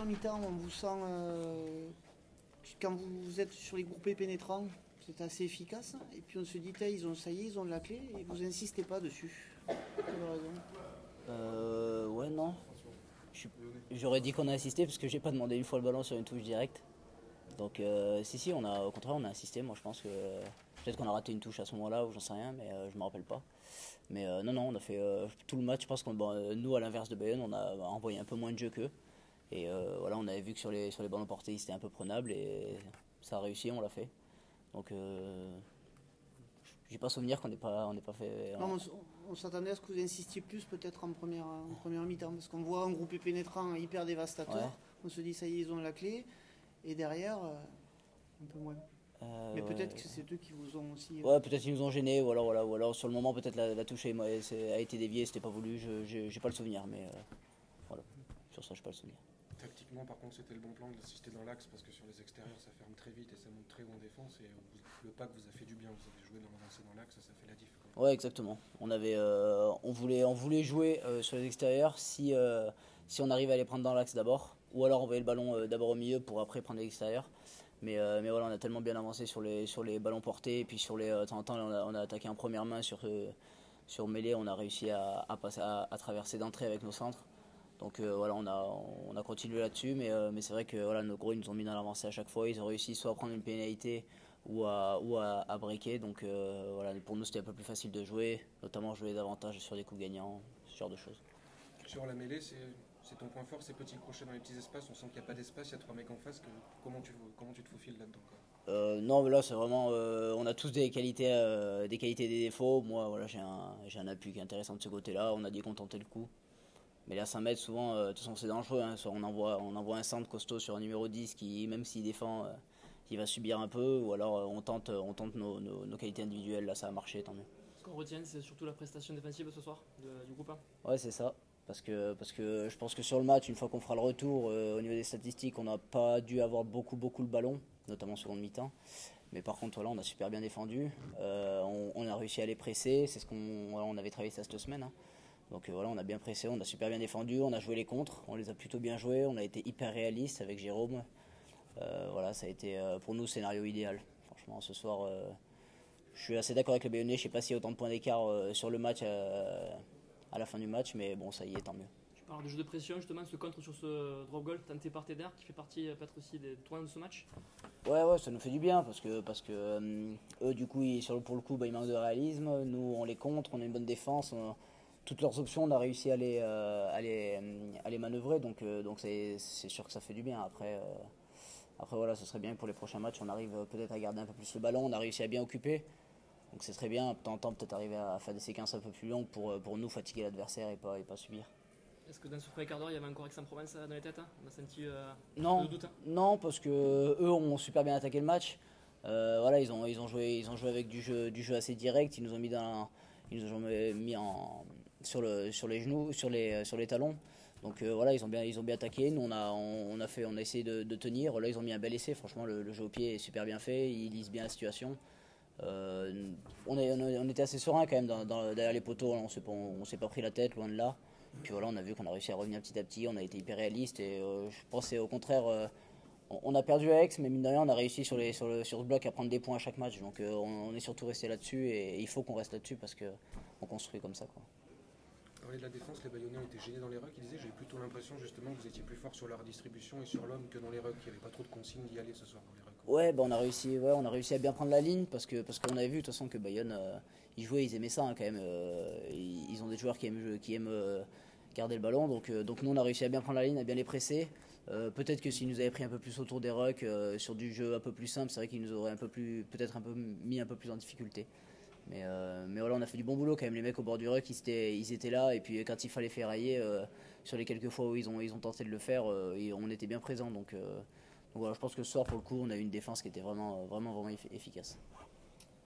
mi-temps, on vous sent, quand vous êtes sur les groupés pénétrants, c'est assez efficace. Et puis on se dit, ça y est, ils ont la clé, et vous insistez pas dessus. Pour quelle raison? Ouais, non. J'aurais dit qu'on a insisté parce que j'ai pas demandé une fois le ballon sur une touche directe. Donc si, au contraire on a insisté. Moi je pense que peut-être qu'on a raté une touche à ce moment-là ou j'en sais rien, mais je me rappelle pas. Mais non, on a fait tout le match. Je pense que nous, à l'inverse de Bayonne, on a envoyé un peu moins de jeu qu'eux. Et voilà, on avait vu que sur les ballons portés, ils étaient un peu prenables et ça a réussi, on l'a fait. Donc j'ai pas souvenir on n'ait pas fait. Non, on s'attendait à ce que vous insistiez plus peut-être en première mi-temps, parce qu'on voit un groupé pénétrant hyper dévastateur. Ouais. On se dit, ça y est, ils ont la clé. Et derrière, un peu moins. Mais peut-être que c'est eux qui vous ont aussi. Ouais, peut-être qu'ils nous ont gênés, ou alors sur le moment, peut-être la touche a été déviée, c'était pas voulu, j'ai pas le souvenir, mais voilà, sur ça, j'ai pas le souvenir. Tactiquement, par contre, c'était le bon plan d'assister dans l'axe, parce que sur les extérieurs, ça ferme très vite et ça monte très haut en défense. Et le pack vous a fait du bien, vous avez joué dans l'avancée dans l'axe, ça fait la diff. Ouais, exactement. On voulait jouer sur les extérieurs si on arrivait à les prendre dans l'axe d'abord, ou alors envoyer le ballon d'abord au milieu pour après prendre l'extérieur. Mais voilà, on a tellement bien avancé sur les ballons portés, et puis de temps en temps, on a attaqué en première main sur mêlée, on a réussi à traverser d'entrée avec nos centres. Donc voilà, on a continué là-dessus, mais c'est vrai que voilà, nos gros ils nous ont mis dans l'avancée à chaque fois. Ils ont réussi soit à prendre une pénalité ou à breaker. Donc voilà, pour nous c'était un peu plus facile de jouer, notamment jouer davantage sur des coups gagnants, ce genre de choses. Sur la mêlée, c'est ton point fort, ces petits crochets dans les petits espaces. On sent qu'il n'y a pas d'espace, il y a 3 mecs en face. Comment tu te faufiles là-dedans Non, mais là c'est vraiment, on a tous des qualités, des défauts. Moi voilà, j'ai un appui qui est intéressant de ce côté-là. On a dit qu'on tentait le coup. Mais là, 5 mètres, souvent, de toute façon, c'est dangereux. Hein. Soit on envoie un centre costaud sur un numéro 10 qui, même s'il défend, il va subir un peu. Ou alors on tente nos qualités individuelles. Là, ça a marché, tant mieux. Ce qu'on retient, c'est surtout la prestation défensive ce soir du groupe 1. Ouais, c'est ça. Parce que je pense que sur le match, une fois qu'on fera le retour, au niveau des statistiques, on n'a pas dû avoir beaucoup le ballon, notamment en seconde mi-temps. Mais par contre, voilà, on a super bien défendu. On a réussi à les presser. C'est on avait travaillé ça cette semaine. Hein. Donc voilà, on a bien pressé, on a super bien défendu, on a joué les contres, on les a plutôt bien joués, on a été hyper réaliste avec Jérôme. Voilà, ça a été pour nous le scénario idéal. Franchement, ce soir, je suis assez d'accord avec le Bayonnais, je sais pas s'il y a autant de points d'écart sur le match à la fin du match, mais bon, ça y est, tant mieux. Tu parles de jeu de pression, justement, ce contre sur ce drop goal tenté par Teder, qui fait partie peut-être aussi des tournants de ce match. Ouais, ça nous fait du bien parce que eux, du coup, pour le coup, ils manquent de réalisme. Nous, on les contre, on a une bonne défense. Toutes leurs options, on a réussi à les manœuvrer, donc c'est sûr que ça fait du bien. Après voilà, ce serait bien que pour les prochains matchs, on arrive peut-être à garder un peu plus le ballon, on a réussi à bien occuper, donc c'est très bien. De temps en temps, peut-être arriver à faire des séquences un peu plus longues pour nous fatiguer l'adversaire et pas subir. Est-ce que dans ce premier quart d'heure, il y avait encore Aix-en-Provence dans les têtes? On a senti le doute. Non, parce que eux ont super bien attaqué le match. Voilà, ils ont joué avec du jeu assez direct, ils nous ont mis sur les genoux, sur les talons. Donc voilà, ils ont bien attaqué. Nous on a essayé de tenir. Là ils ont mis un bel essai. Franchement le jeu au pied est super bien fait. Ils lisent bien la situation. On était assez serein quand même derrière les poteaux. On s'est pas pris la tête, loin de là. Puis voilà, on a vu qu'on a réussi à revenir petit à petit. On a été hyper réaliste et je pensais au contraire. On a perdu à Aix, mais mine de rien, on a réussi sur ce bloc à prendre des points à chaque match. Donc on est surtout resté là-dessus et il faut qu'on reste là-dessus parce qu'on construit comme ça, quoi. De la défense, les Bayonnais ont été gênés dans les rucks. Ils disaient, j'ai plutôt l'impression justement que vous étiez plus fort sur leur distribution et sur l'homme que dans les rucks. Il n'y avait pas trop de consignes d'y aller ce soir dans les rucks. Ouais, on a réussi à bien prendre la ligne parce qu'on avait vu de toute façon que Bayonne, ils jouaient, ils aimaient ça hein, quand même. Ils ont des joueurs qui aiment garder le ballon, donc nous on a réussi à bien prendre la ligne, à bien les presser. Peut-être que s'ils nous avaient pris un peu plus autour des rucks sur du jeu un peu plus simple, c'est vrai qu'ils nous auraient mis un peu plus en difficulté. Mais voilà, on a fait du bon boulot quand même. Les mecs au bord du ruck, ils étaient là. Et puis quand il fallait ferrailler, sur les quelques fois où ils ont tenté de le faire, on était bien présents. Donc voilà, je pense que ce soir, pour le coup, on a eu une défense qui était vraiment efficace.